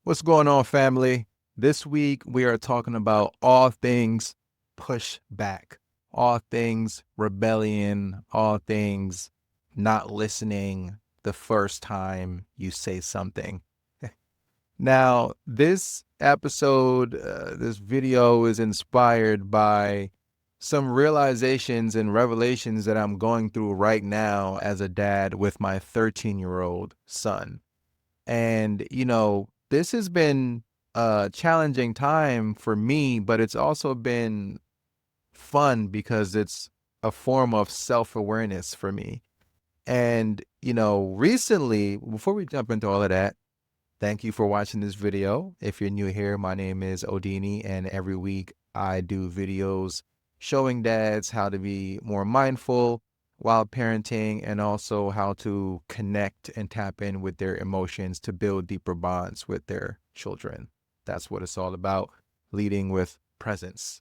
What's going on, family? This week we are talking about all things pushback, all things rebellion, all things not listening the first time you say something. Now, this episode, this video is inspired by some realizations and revelations that I'm going through right now as a dad with my 13-year-old son. And, this has been a challenging time for me, but it's also been fun because it's a form of self-awareness for me. And, recently, before we jump into all of that, thank you for watching this video. If you're new here, my name is Odini, and every week I do videos showing dads how to be more mindful while parenting and also how to connect and tap in with their emotions to build deeper bonds with their children. That's what it's all about, leading with presence.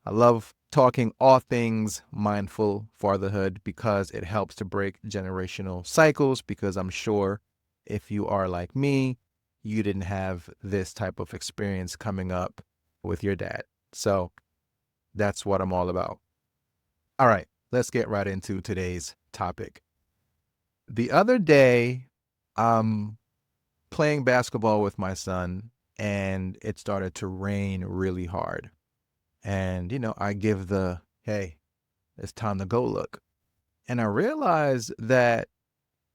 I love talking all things mindful fatherhood because it helps to break generational cycles, because I'm sure if you are like me, you didn't have this type of experience coming up with your dad. So that's what I'm all about. All right, let's get right into today's topic. The other day, I'm playing basketball with my son, and it started to rain really hard. And, I give the, hey, it's time to go look. And I realized that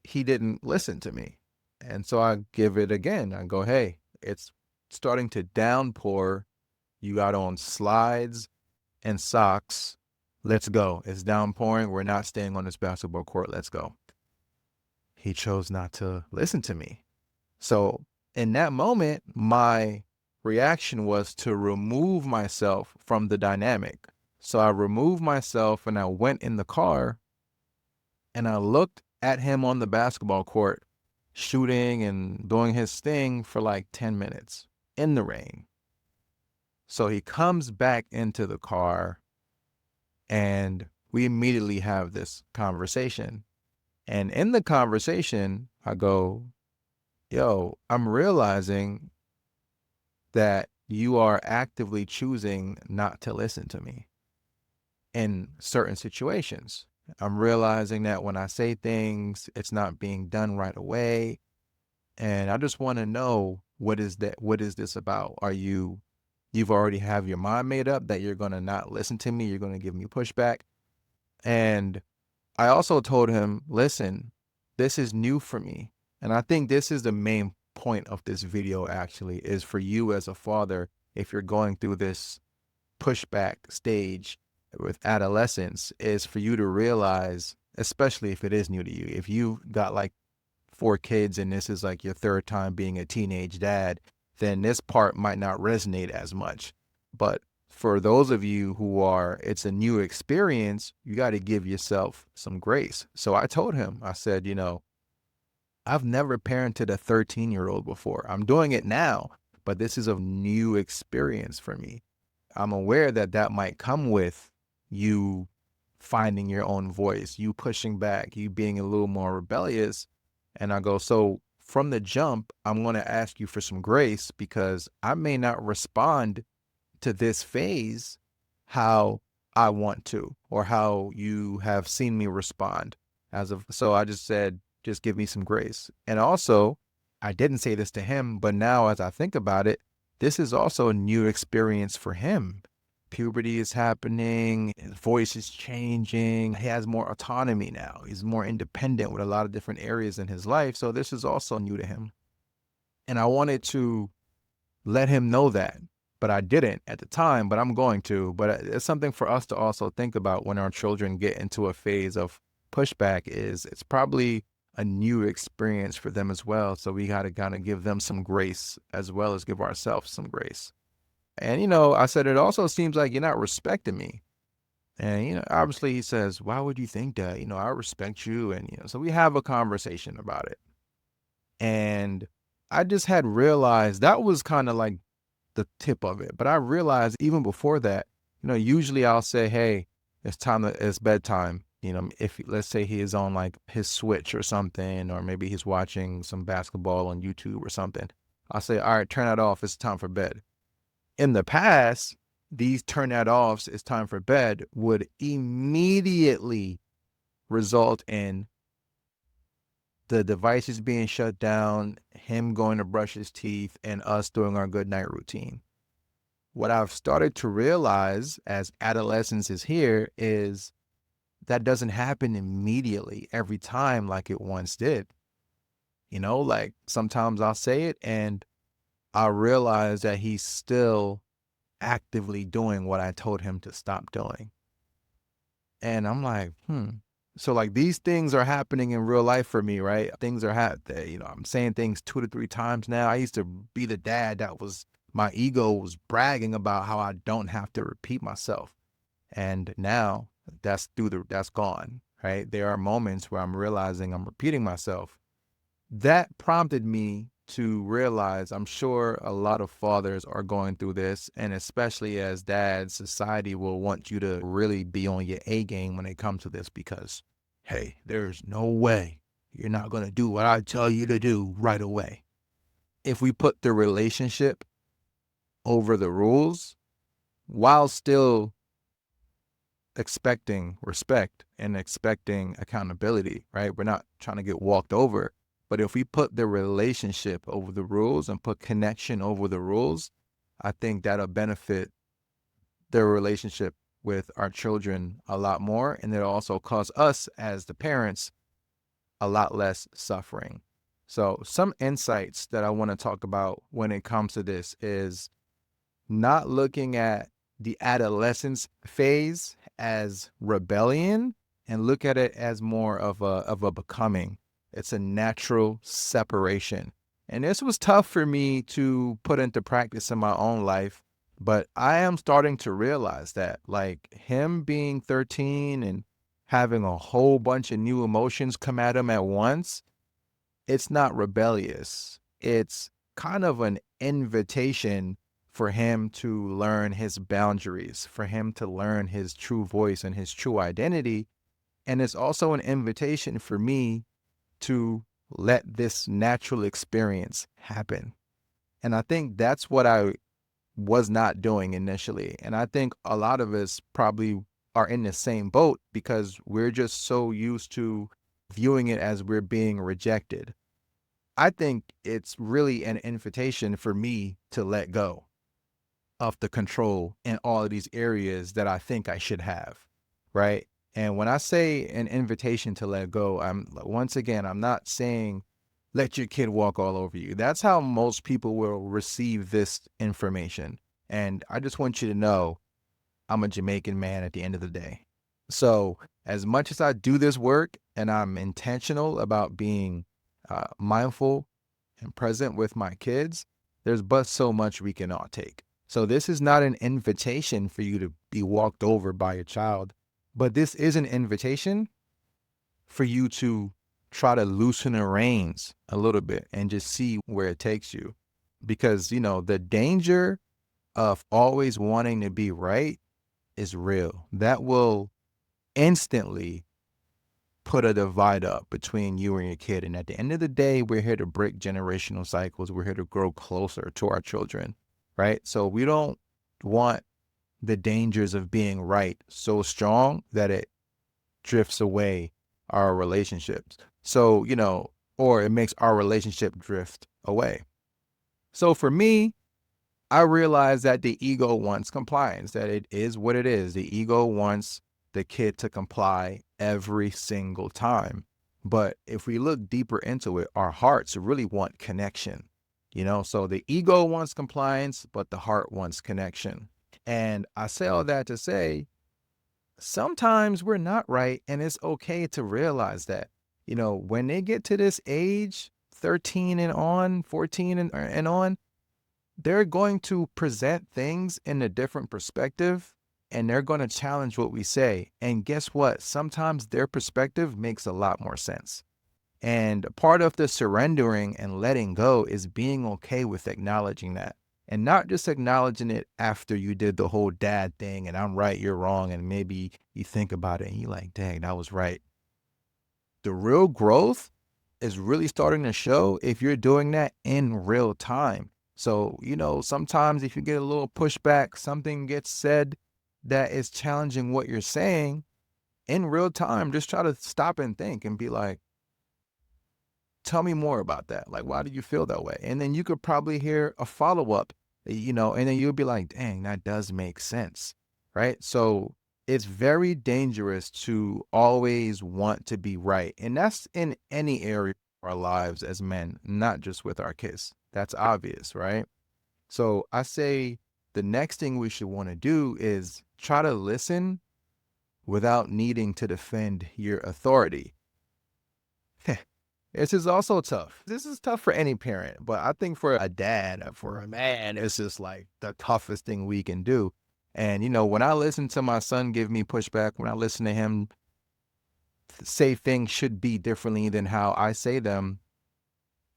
he didn't listen to me. And so I give it again. I go, hey, it's starting to downpour. You got on slides and socks. Let's go. It's downpouring. We're not staying on this basketball court. Let's go. He chose not to listen to me. So in that moment, my reaction was to remove myself from the dynamic. So I removed myself and I went in the car and I looked at him on the basketball court shooting and doing his thing for like 10 minutes in the rain. So he comes back into the car and we immediately have this conversation. And in the conversation, I go, yo, I'm realizing that you are actively choosing not to listen to me in certain situations. I'm realizing that when I say things, it's not being done right away. And I just want to know, what is this about? You've already have your mind made up that you're going to not listen to me. You're going to give me pushback. And I also told him, listen, this is new for me. And I think this is the main point of this video, actually, is for you as a father, if you're going through this pushback stage with adolescence, is for you to realize, especially if it is new to you, if you got like 4 kids and this is like your third time being a teenage dad, then this part might not resonate as much. But for those of you it's a new experience, you got to give yourself some grace. So I told him, I said, I've never parented a 13-year-old before. I'm doing it now, but this is a new experience for me. I'm aware that that might come with you finding your own voice, you pushing back, you being a little more rebellious. And I go, so from the jump, I'm going to ask you for some grace because I may not respond to this phase how I want to, or how you have seen me respond so I just said, just give me some grace. And also, I didn't say this to him, but now as I think about it, this is also a new experience for him. Puberty is happening, his voice is changing, he has more autonomy now. He's more independent with a lot of different areas in his life. So this is also new to him. And I wanted to let him know that, but I didn't at the time, but I'm going to. But it's something for us to also think about when our children get into a phase of pushback, is it's probably a new experience for them as well. So we got to kind of give them some grace as well as give ourselves some grace. And, I said, it also seems like you're not respecting me. And, obviously he says, why would you think that? I respect you. And, so we have a conversation about it. And I just had realized that was kind of like the tip of it. But I realized even before that, usually I'll say, hey, it's bedtime. If let's say he is on like his Switch or something, or maybe he's watching some basketball on YouTube or something. I'll say, all right, turn that off. It's time for bed. In the past, these turn that offs, it's time for bed, would immediately result in the devices being shut down, him going to brush his teeth, and us doing our good night routine. What I've started to realize as adolescence is here is that doesn't happen immediately every time like it once did. Like sometimes I'll say it and I realize that he's still actively doing what I told him to stop doing. And I'm like, So like these things are happening in real life for me, right? Things are happening. I'm saying things 2 to 3 times now. I used to be the dad that was my ego was bragging about how I don't have to repeat myself. And now that's gone, right? There are moments where I'm realizing I'm repeating myself. That prompted me to realize I'm sure a lot of fathers are going through this, and especially as dads, society will want you to really be on your A game when it comes to this because, hey, there's no way you're not going to do what I tell you to do right away. If we put the relationship over the rules while still expecting respect and expecting accountability, right? We're not trying to get walked over. But if we put the relationship over the rules and put connection over the rules, I think that'll benefit the relationship with our children a lot more. And it'll also cause us as the parents a lot less suffering. So some insights that I want to talk about when it comes to this is not looking at the adolescence phase as rebellion and look at it as more of a becoming. It's a natural separation. And this was tough for me to put into practice in my own life, but I am starting to realize that like him being 13 and having a whole bunch of new emotions come at him at once, it's not rebellious. It's kind of an invitation for him to learn his boundaries, for him to learn his true voice and his true identity. And it's also an invitation for me to let this natural experience happen. And I think that's what I was not doing initially. And I think a lot of us probably are in the same boat because we're just so used to viewing it as we're being rejected. I think it's really an invitation for me to let go of the control in all of these areas that I think I should have, right? And when I say an invitation to let go, I'm not saying let your kid walk all over you. That's how most people will receive this information. And I just want you to know I'm a Jamaican man at the end of the day. So as much as I do this work and I'm intentional about being mindful and present with my kids, there's but so much we can all take. So this is not an invitation for you to be walked over by your child, but this is an invitation for you to try to loosen the reins a little bit and just see where it takes you. Because, the danger of always wanting to be right is real. That will instantly put a divide up between you and your kid. And at the end of the day, we're here to break generational cycles. We're here to grow closer to our children, right? So we don't want the dangers of being right so strong that it drifts away our relationships. So, or it makes our relationship drift away. So for me, I realize that the ego wants compliance, that it is what it is. The ego wants the kid to comply every single time. But if we look deeper into it, our hearts really want connection, so the ego wants compliance, but the heart wants connection. And I say all that to say, sometimes we're not right. And it's okay to realize that, when they get to this age, 13 and on, 14 and on, they're going to present things in a different perspective and they're going to challenge what we say. And guess what? Sometimes their perspective makes a lot more sense. And part of the surrendering and letting go is being okay with acknowledging that and not just acknowledging it after you did the whole dad thing and I'm right, you're wrong. And maybe you think about it and you're like, dang, that was right. The real growth is really starting to show if you're doing that in real time. So, sometimes if you get a little pushback, something gets said that is challenging what you're saying in real time, just try to stop and think and be like, tell me more about that. Like, why do you feel that way? And then you could probably hear a follow up, and then you'll be like, dang, that does make sense. Right. So it's very dangerous to always want to be right. And that's in any area of our lives as men, not just with our kids. That's obvious. Right. So I say the next thing we should want to do is try to listen without needing to defend your authority. This is also tough. This is tough for any parent, but I think for a dad, for a man, it's just like the toughest thing we can do. And, when I listen to my son give me pushback, when I listen to him say things should be differently than how I say them,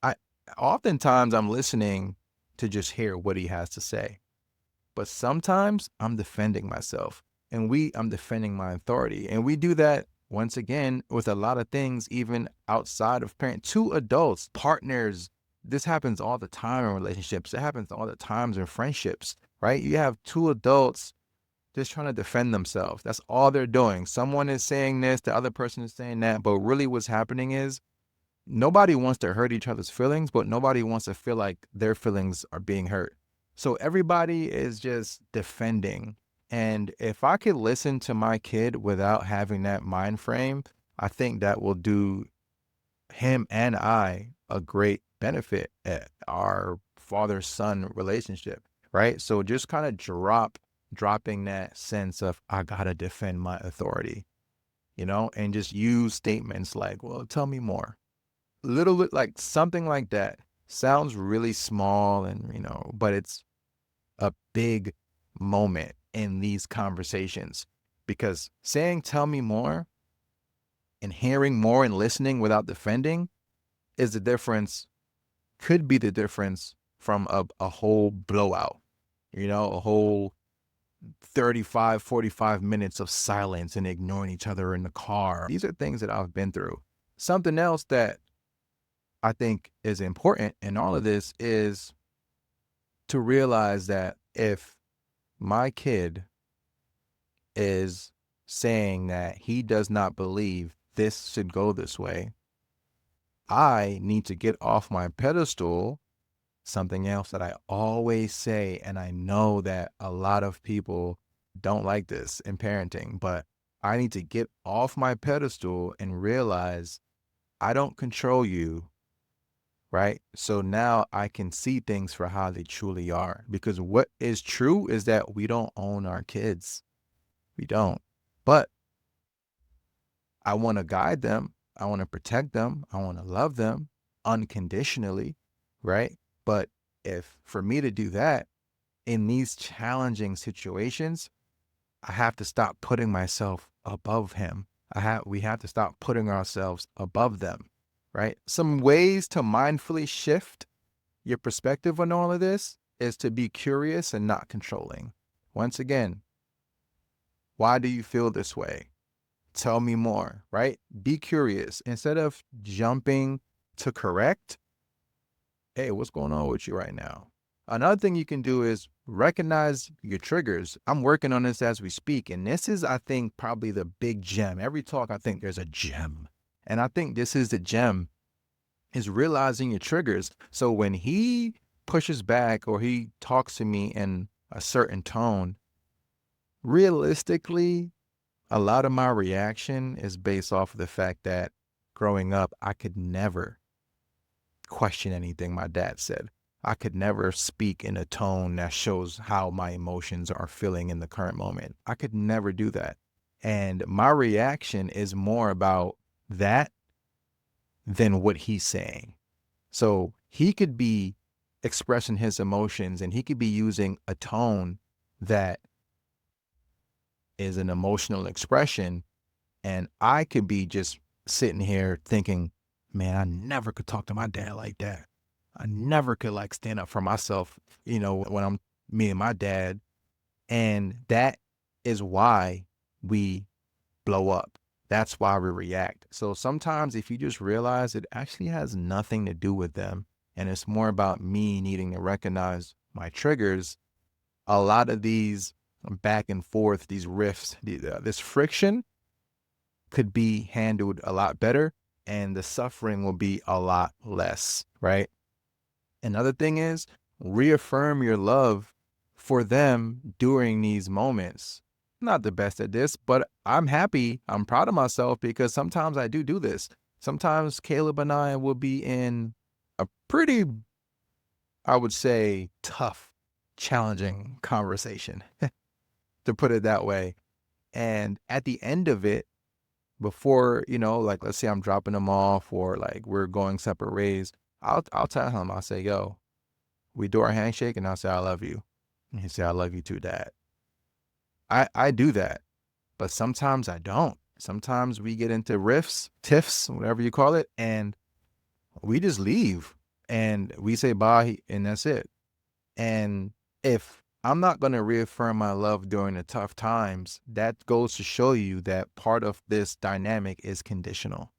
I oftentimes I'm listening to just hear what he has to say. But sometimes I'm defending myself and I'm defending my authority. And we do that once again with a lot of things, even outside of parent, two adults, partners. This happens all the time in relationships. It happens all the times in friendships, right? You have two adults just trying to defend themselves. That's all they're doing. Someone is saying this, the other person is saying that. But really what's happening is nobody wants to hurt each other's feelings, but nobody wants to feel like their feelings are being hurt. So everybody is just defending. And if I could listen to my kid without having that mind frame, I think that will do him and I a great benefit at our father-son relationship, right? So just kind of dropping that sense of I gotta defend my authority, and just use statements like, well, tell me more. Little bit like something like that sounds really small and, but it's a big moment in these conversations because saying, tell me more and hearing more and listening without defending is the difference, could be the difference from a whole blowout, a whole 35, 45 minutes of silence and ignoring each other in the car. These are things that I've been through. Something else that I think is important in all of this is to realize that if my kid is saying that he does not believe this should go this way, I need to get off my pedestal. Something else that I always say, and I know that a lot of people don't like this in parenting, but I need to get off my pedestal and realize I don't control you. Right. So now I can see things for how they truly are. Because what is true is that we don't own our kids. We don't. But I want to guide them. I want to protect them. I want to love them unconditionally. Right. But if for me to do that in these challenging situations, I have to stop putting myself above him. We have to stop putting ourselves above them. Right. Some ways to mindfully shift your perspective on all of this is to be curious and not controlling. Once again, why do you feel this way? Tell me more, right? Be curious. Instead of jumping to correct, hey, what's going on with you right now? Another thing you can do is recognize your triggers. I'm working on this as we speak. And this is, I think, probably the big gem. Every talk, I think there's a gem. And I think this is the gem, is realizing your triggers. So when he pushes back or he talks to me in a certain tone, realistically, a lot of my reaction is based off of the fact that growing up, I could never question anything my dad said. I could never speak in a tone that shows how my emotions are feeling in the current moment. I could never do that. And my reaction is more about that than what he's saying. So he could be expressing his emotions and he could be using a tone that is an emotional expression. And I could be just sitting here thinking, man, I never could talk to my dad like that. I never could like stand up for myself, when I'm me and my dad. And that is why we blow up. That's why we react. So sometimes if you just realize it actually has nothing to do with them and it's more about me needing to recognize my triggers, a lot of these back and forth, these rifts, this friction could be handled a lot better and the suffering will be a lot less, right? Another thing is reaffirm your love for them during these moments. Not the best at this, but I'm happy. I'm proud of myself because sometimes I do this. Sometimes Caleb and I will be in a pretty, I would say, tough, challenging conversation, to put it that way. And at the end of it, before, like let's say I'm dropping him off or like we're going separate ways, I'll tell him, I'll say, yo, we do our handshake and I'll say, I love you. And he say, I love you too, Dad. I do that, but sometimes I don't. Sometimes we get into riffs, tiffs, whatever you call it, and we just leave and we say bye and that's it. And if I'm not going to reaffirm my love during the tough times, that goes to show you that part of this dynamic is conditional.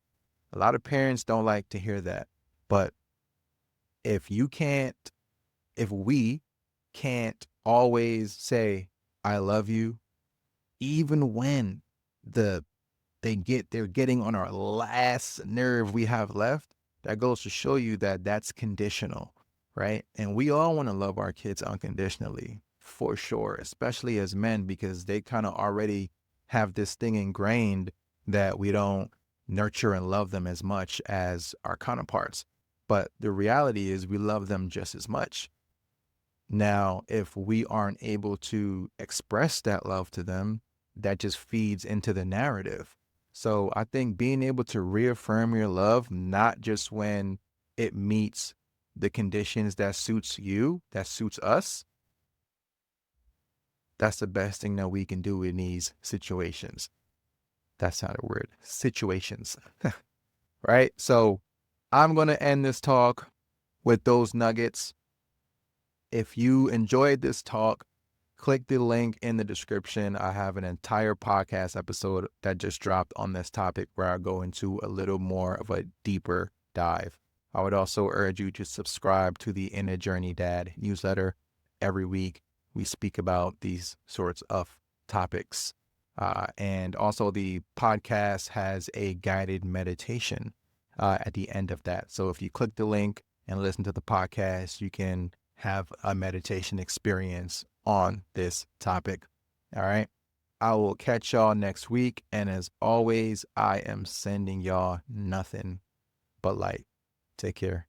A lot of parents don't like to hear that. But if you can't, if we can't always say, I love you, even when the they're getting on our last nerve we have left, that goes to show you that that's conditional, right? And we all want to love our kids unconditionally, for sure, especially as men, because they kind of already have this thing ingrained that we don't nurture and love them as much as our counterparts. But the reality is we love them just as much. Now, if we aren't able to express that love to them, that just feeds into the narrative. So I think being able to reaffirm your love, not just when it meets the conditions that suits you, that suits us, that's the best thing that we can do in these situations. That's not a word. Situations, right? So I'm going to end this talk with those nuggets. If you enjoyed this talk, click the link in the description. I have an entire podcast episode that just dropped on this topic where I go into a little more of a deeper dive. I would also urge you to subscribe to the In a Journey Dad newsletter. Every week, we speak about these sorts of topics. And also, the podcast has a guided meditation at the end of that. So if you click the link and listen to the podcast, you can have a meditation experience on this topic. All right. I will catch y'all next week. And as always, I am sending y'all nothing but light. Take care.